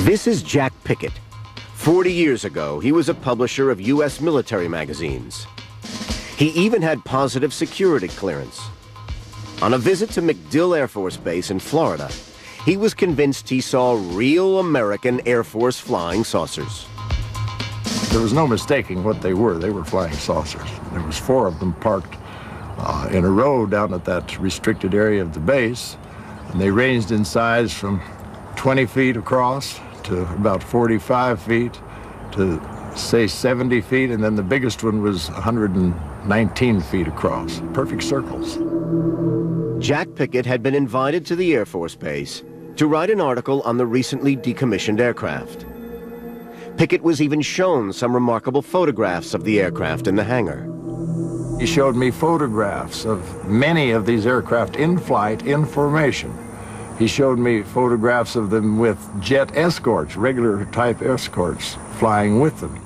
This is Jack Pickett. 40 years ago, he was a publisher of U.S. military magazines. He even had positive security clearance. On a visit to MacDill Air Force Base in Florida, he was convinced he saw real American Air Force flying saucers. There was no mistaking what they were. They were flying saucers. There was 4 of them parked in a row down at that restricted area of the base, and they ranged in size from 20 feet across to about 45 feet to, say, 70 feet, and then the biggest one was 119 feet across. Perfect circles. Jack Pickett had been invited to the Air Force Base to write an article on the recently decommissioned aircraft. Pickett was even shown some remarkable photographs of the aircraft in the hangar. He showed me photographs of many of these aircraft in flight, in formation. He showed me photographs of them with jet escorts, regular type escorts, flying with them.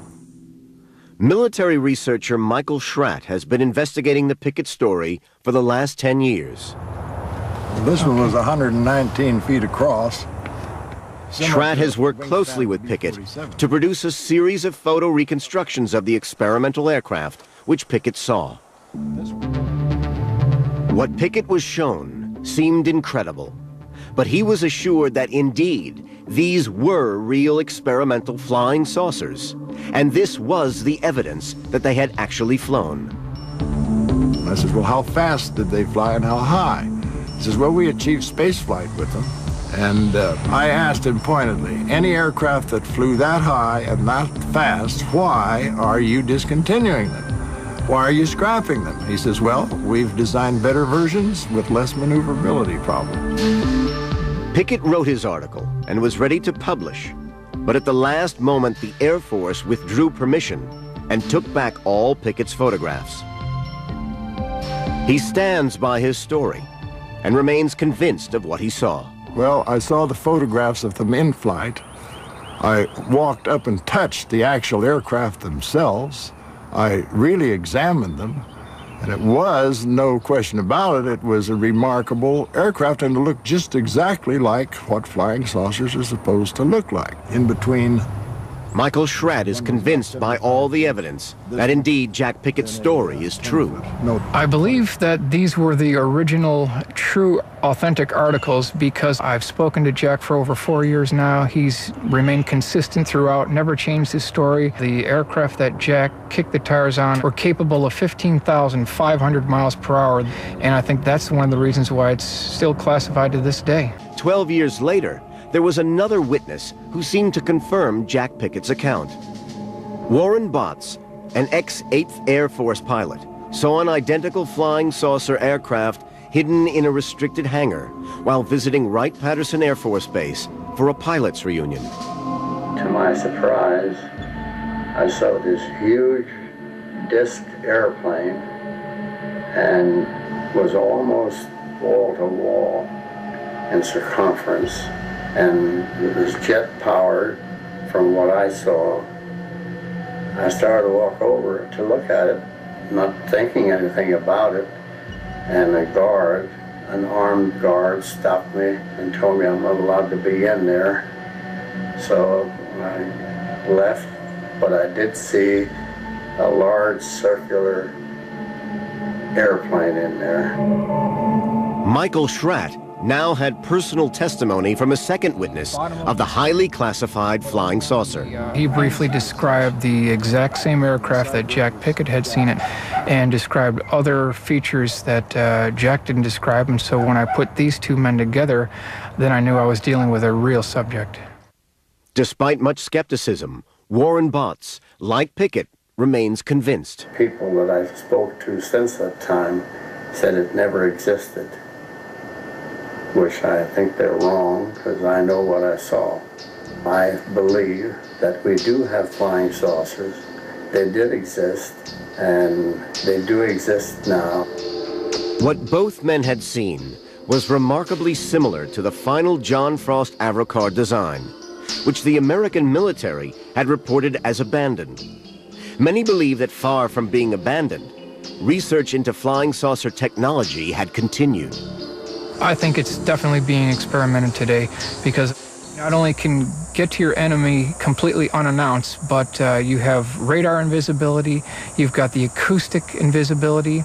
Military researcher Michael Schratt has been investigating the Pickett story for the last 10 years. This one was 119 feet across. Schratt has worked closely with Pickett to produce a series of photo reconstructions of the experimental aircraft which Pickett saw. What Pickett was shown seemed incredible, but he was assured that indeed these were real experimental flying saucers, and this was the evidence that they had actually flown. I said, well, how fast did they fly and how high? He says, well, we achieved space flight with them. And I asked him pointedly, any aircraft that flew that high and that fast, why are you discontinuing them? Why are you scrapping them? He says, well, we've designed better versions with less maneuverability problems. Pickett wrote his article and was ready to publish, but at the last moment the Air Force withdrew permission and took back all Pickett's photographs. He stands by his story and remains convinced of what he saw. Well, I saw the photographs of them in flight. I walked up and touched the actual aircraft themselves. I really examined them, and it was, no question about it, it was a remarkable aircraft, and it looked just exactly like what flying saucers are supposed to look like. In between... Michael Schratt is convinced by all the evidence that indeed Jack Pickett's story is true. I believe that these were the original, true, authentic articles because I've spoken to Jack for over 4 years now. He's remained consistent throughout, never changed his story. The aircraft that Jack kicked the tires on were capable of 15,500 miles per hour, and I think that's one of the reasons why it's still classified to this day. 12 years later, there was another witness who seemed to confirm Jack Pickett's account. Warren Botts, an ex-8th Air Force pilot, saw an identical flying saucer aircraft hidden in a restricted hangar while visiting Wright-Patterson Air Force Base for a pilot's reunion. To my surprise, I saw this huge disc airplane and was almost wall-to-wall in circumference. And it was jet-powered from what I saw. I started to walk over to look at it, not thinking anything about it, and a guard, an armed guard, stopped me and told me I'm not allowed to be in there. So I left, but I did see a large circular airplane in there. Michael Schratt now had personal testimony from a second witness of the highly classified flying saucer. He briefly described the exact same aircraft that Jack Pickett had seen it and described other features that Jack didn't describe, and so when I put these two men together, then I knew I was dealing with a real subject. Despite much skepticism, Warren Botts, like Pickett, remains convinced. People that I spoke to since that time said it never existed, which I think they're wrong, because I know what I saw. I believe that we do have flying saucers. They did exist, and they do exist now. What both men had seen was remarkably similar to the final John Frost Avrocard design, which the American military had reported as abandoned. Many believe that far from being abandoned, research into flying saucer technology had continued. I think it's definitely being experimented today because Not only can get to your enemy completely unannounced, but you have radar invisibility, you've got the acoustic invisibility,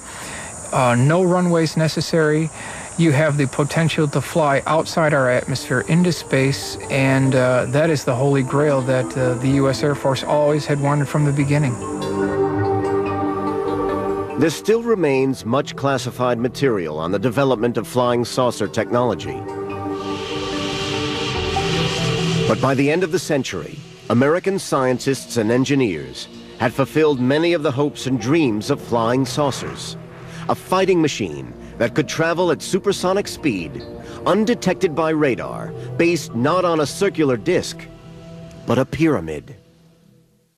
no runways necessary, you have the potential to fly outside our atmosphere into space, and that is the holy grail that the U.S. Air Force always had wanted from the beginning. There still remains much classified material on the development of flying saucer technology. But by the end of the century, American scientists and engineers had fulfilled many of the hopes and dreams of flying saucers. A fighting machine that could travel at supersonic speed, undetected by radar, based not on a circular disc, but a pyramid.